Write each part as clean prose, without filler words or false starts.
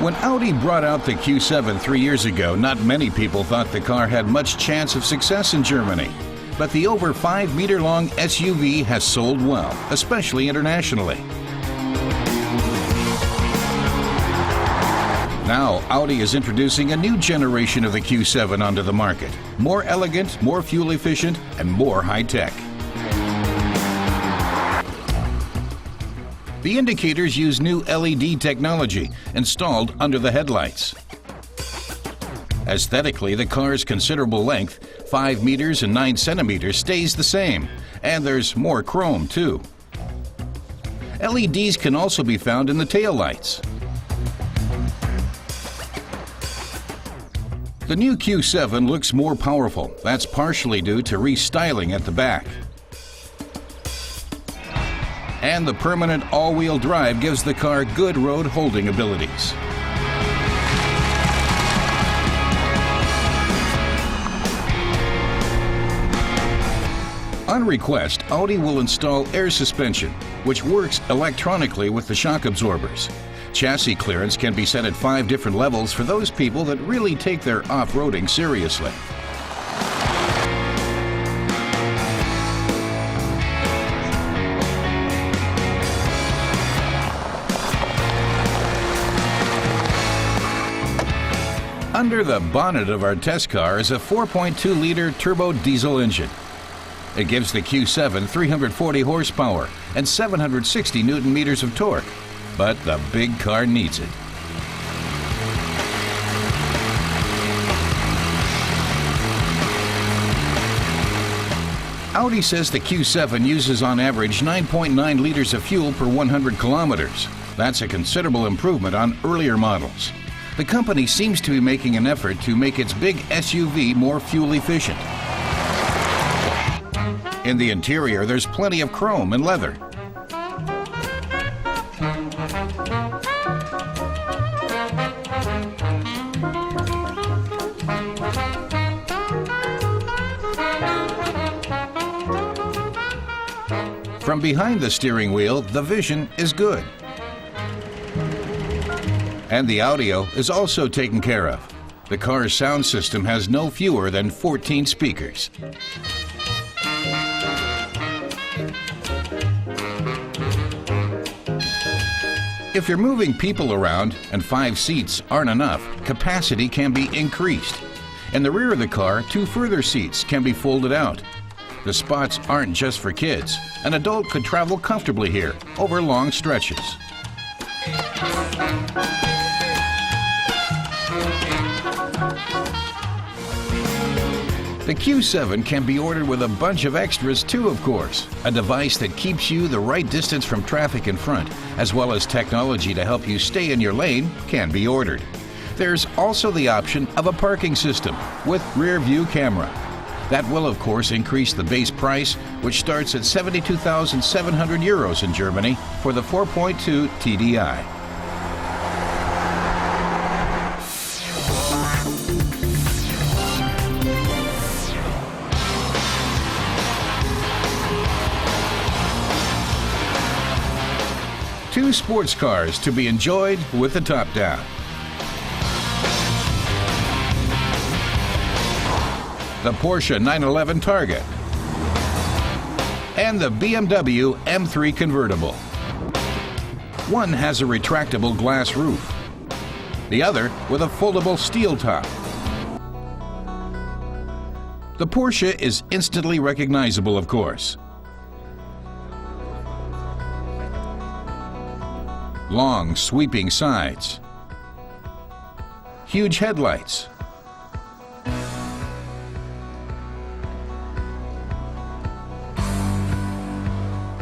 When Audi brought out the Q7 3 years ago, not many people thought the car had much chance of success in Germany. But the over 5-meter-long SUV has sold well, especially internationally. Now, Audi is introducing a new generation of the Q7 onto the market. More elegant, more fuel efficient, and more high-tech. The indicators use new LED technology installed under the headlights. Aesthetically, the car's considerable length, 5 meters and 9 centimeters, stays the same, and there's more chrome too. LEDs can also be found in the taillights. The new Q7 looks more powerful. That's partially due to restyling at the back. And the permanent all-wheel drive gives the car good road holding abilities. On request, Audi will install air suspension, which works electronically with the shock absorbers. Chassis clearance can be set at 5 different levels for those people that really take their off-roading seriously. Under the bonnet of our test car is a 4.2-liter turbo diesel engine. It gives the Q7 340 horsepower and 760 Newton-meters of torque, but the big car needs it. Audi says the Q7 uses on average 9.9 liters of fuel per 100 kilometers. That's a considerable improvement on earlier models. The company seems to be making an effort to make its big SUV more fuel efficient. In the interior, there's plenty of chrome and leather. From behind the steering wheel, the vision is good. And the audio is also taken care of. The car's sound system has no fewer than 14 speakers. If you're moving people around and 5 seats aren't enough, capacity can be increased. In the rear of the car, 2 further seats can be folded out. The spots aren't just for kids. An adult could travel comfortably here over long stretches. The Q7 can be ordered with a bunch of extras too, of course. A device that keeps you the right distance from traffic in front, as well as technology to help you stay in your lane, can be ordered. There's also the option of a parking system with rear view camera. That will, of course, increase the base price, which starts at 72,700 euros in Germany for the 4.2 TDI. Two sports cars to be enjoyed with the top down. The Porsche 911 Target and the BMW M3 convertible. One has a retractable glass roof, the other with a foldable steel top. The Porsche is instantly recognizable, of course. Long, sweeping sides, huge headlights,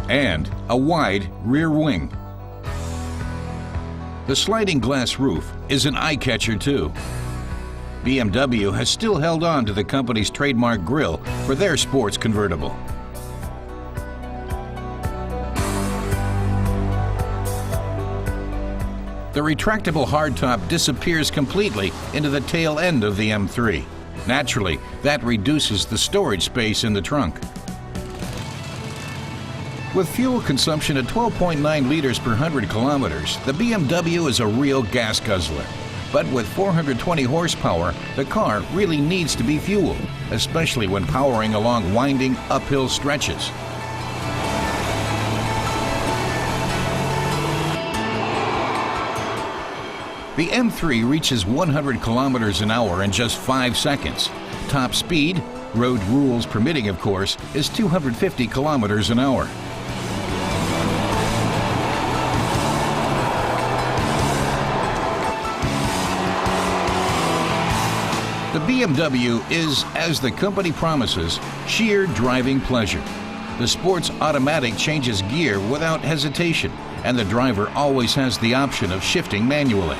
and a wide rear wing. The sliding glass roof is an eye-catcher too. BMW has still held on to the company's trademark grille for their sports convertible. The retractable hardtop disappears completely into the tail end of the M3. Naturally, that reduces the storage space in the trunk. With fuel consumption at 12.9 liters per 100 kilometers, the BMW is a real gas guzzler. But with 420 horsepower, the car really needs to be fueled, especially when powering along winding uphill stretches. The M3 reaches 100 kilometers an hour in just 5 seconds. Top speed, road rules permitting of course, is 250 kilometers an hour. The BMW is, as the company promises, sheer driving pleasure. The Sport's automatic changes gear without hesitation, and the driver always has the option of shifting manually.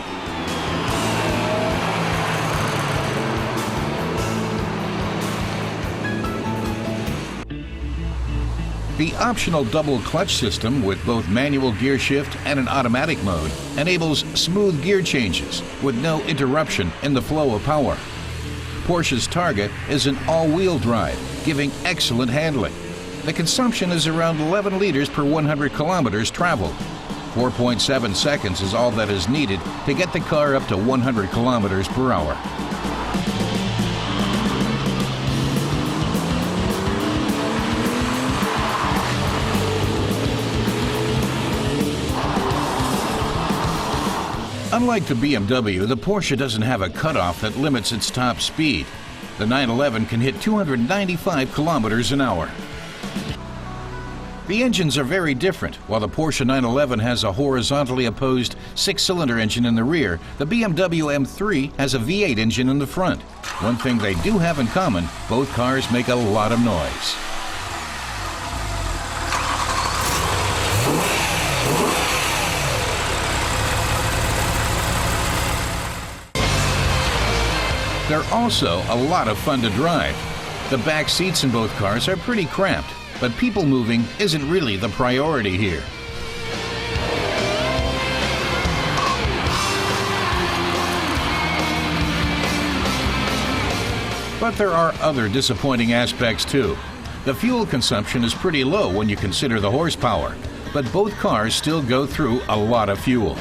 The optional double clutch system with both manual gear shift and an automatic mode enables smooth gear changes with no interruption in the flow of power. Porsche's Targa is an all-wheel drive, giving excellent handling. The consumption is around 11 liters per 100 kilometers traveled. 4.7 seconds is all that is needed to get the car up to 100 kilometers per hour. Unlike the BMW, the Porsche doesn't have a cutoff that limits its top speed. The 911 can hit 295 kilometers an hour. The engines are very different. While the Porsche 911 has a horizontally opposed 6-cylinder engine in the rear, the BMW M3 has a V8 engine in the front. One thing they do have in common, both cars make a lot of noise. They're also a lot of fun to drive. The back seats in both cars are pretty cramped, but people moving isn't really the priority here. But there are other disappointing aspects too. The fuel consumption is pretty low when you consider the horsepower, but both cars still go through a lot of fuel.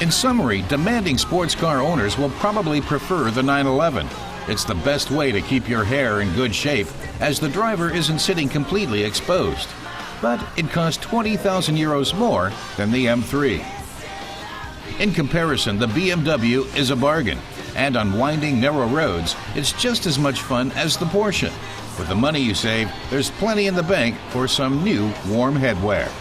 In summary, demanding sports car owners will probably prefer the 911. It's the best way to keep your hair in good shape, as the driver isn't sitting completely exposed. But it costs 20,000 euros more than the M3. In comparison, the BMW is a bargain, and on winding, narrow roads, it's just as much fun as the Porsche. With the money you save, there's plenty in the bank for some new warm headwear.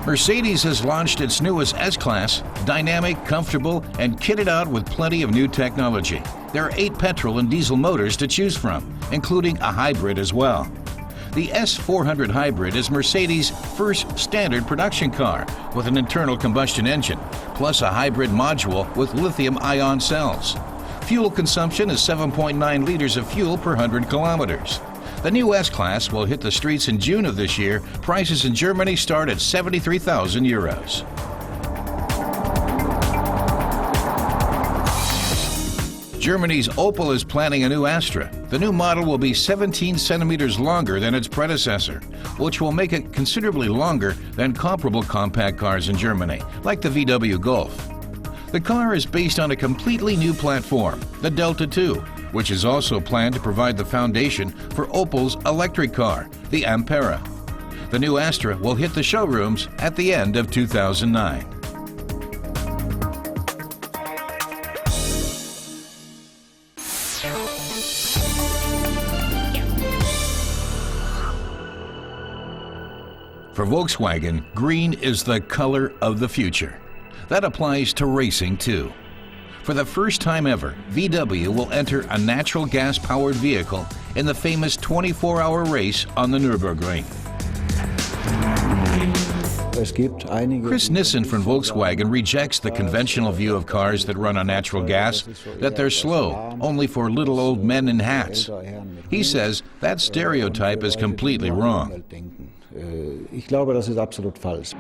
Mercedes has launched its newest S-Class, dynamic, comfortable, and kitted out with plenty of new technology. There are 8 petrol and diesel motors to choose from, including a hybrid as well. The S400 Hybrid is Mercedes' first standard production car with an internal combustion engine, plus a hybrid module with lithium-ion cells. Fuel consumption is 7.9 liters of fuel per 100 kilometers. The new S-Class will hit the streets in June of this year. Prices in Germany start at 73,000 euros. Germany's Opel is planning a new Astra. The new model will be 17 centimeters longer than its predecessor, which will make it considerably longer than comparable compact cars in Germany, like the VW Golf. The car is based on a completely new platform, the Delta II, which is also planned to provide the foundation for Opel's electric car, the Ampera. The new Astra will hit the showrooms at the end of 2009. For Volkswagen, green is the color of the future. That applies to racing too. For the first time ever, VW will enter a natural gas-powered vehicle in the famous 24-hour race on the Nürburgring. Chris Nissen from Volkswagen rejects the conventional view of cars that run on natural gas, that they're slow, only for little old men in hats. He says that stereotype is completely wrong. Ich glaube, das ist absolut falsch.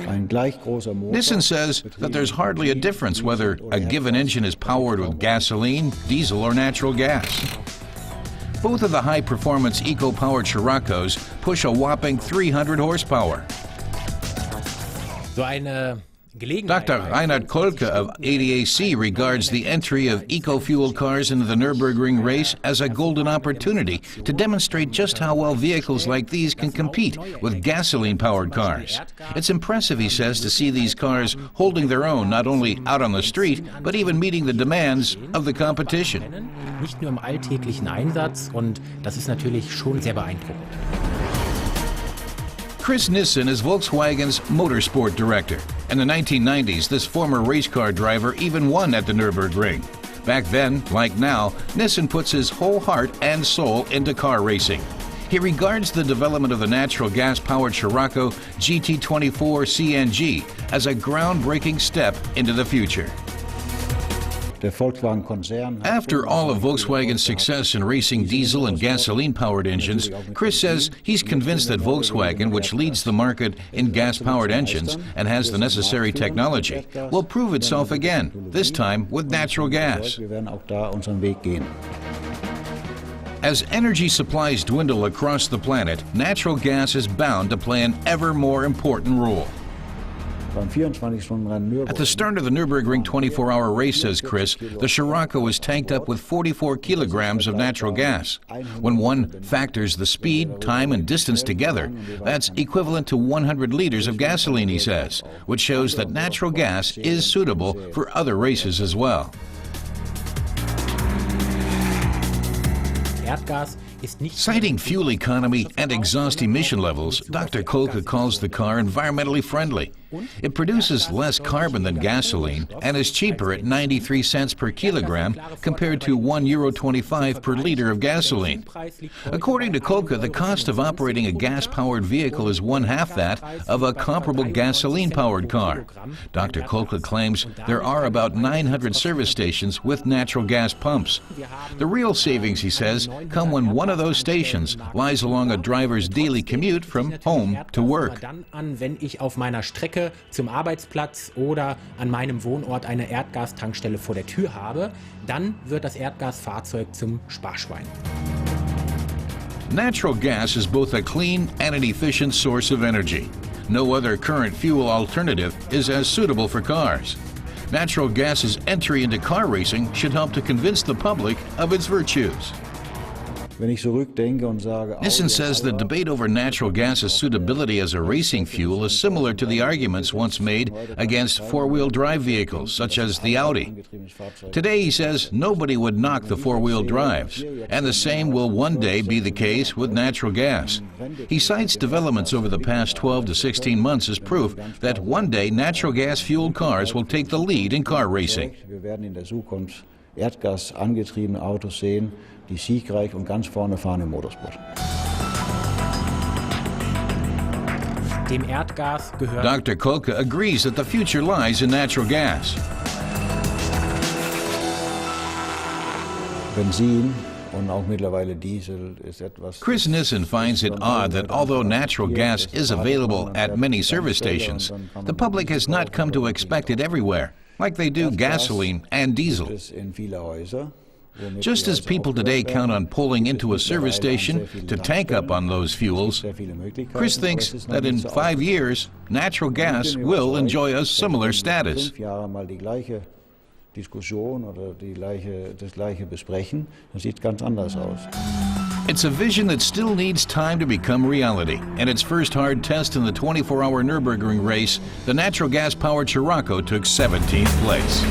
Nissan says that there's hardly a difference whether a given engine is powered with gasoline, diesel, or natural gas. Both of the high-performance eco-powered Scirocco's push a whopping 300 horsepower. Dr. Reinhard Kolke of ADAC regards the entry of eco-fuel cars into the Nürburgring race as a golden opportunity to demonstrate just how well vehicles like these can compete with gasoline-powered cars. It's impressive, he says, to see these cars holding their own not only out on the street, but even meeting the demands of the competition. Nicht nur im alltäglichen Einsatz, und das ist natürlich schon sehr beeindruckend. Chris Nissen is Volkswagen's motorsport director. In the 1990s, this former race car driver even won at the Nürburgring. Back then, like now, Nissen puts his whole heart and soul into car racing. He regards the development of the natural gas-powered Scirocco GT24 CNG as a groundbreaking step into the future. After all of Volkswagen's success in racing diesel and gasoline-powered engines, Chris says he's convinced that Volkswagen, which leads the market in gas-powered engines and has the necessary technology, will prove itself again, this time with natural gas. As energy supplies dwindle across the planet, natural gas is bound to play an ever more important role. At the start of the Nürburgring 24-hour race, says Chris, the Scirocco was tanked up with 44 kilograms of natural gas. When one factors the speed, time, and distance together, that's equivalent to 100 liters of gasoline, he says, which shows that natural gas is suitable for other races as well. Citing fuel economy and exhaust emission levels, Dr. Kolke calls the car environmentally friendly. It produces less carbon than gasoline and is cheaper at 93 cents per kilogram compared to €1.25 per liter of gasoline. According to Kolke, the cost of operating a gas-powered vehicle is one-half that of a comparable gasoline-powered car. Dr. Kolke claims there are about 900 service stations with natural gas pumps. The real savings, he says, come when one of those stations lies along a driver's daily commute from home to work. Zum Arbeitsplatz oder an meinem Wohnort eine Erdgastankstelle vor der Tür habe, dann wird das Erdgasfahrzeug zum Sparschwein. Natural gas is both a clean and an efficient source of energy. No other current fuel alternative is as suitable for cars. Natural gas's entry into car racing should help to convince the public of its virtues. Nissen says the debate over natural gas's suitability as a racing fuel is similar to the arguments once made against four-wheel drive vehicles, such as the Audi. Today, he says, nobody would knock the four-wheel drives, and the same will one day be the case with natural gas. He cites developments over the past 12 to 16 months as proof that one day natural gas-fueled cars will take the lead in car racing. Erdgas angetriebene Autos sehen, die siegreich und ganz vorne fahren im Motorsport. Dem Erdgas gehört. Dr. Kolke agrees that the future lies in natural gas. Benzin und auch mittlerweile Diesel ist etwas. Chris Nissen finds it odd that although natural gas is available at many service stations, the public has not come to expect it everywhere, like they do gasoline and diesel. Just as people today count on pulling into a service station to tank up on those fuels, Chris thinks that in 5 years, natural gas will enjoy a similar status. It's a vision that still needs time to become reality. In its first hard test in the 24-hour Nürburgring race, the natural gas-powered Scirocco took 17th place.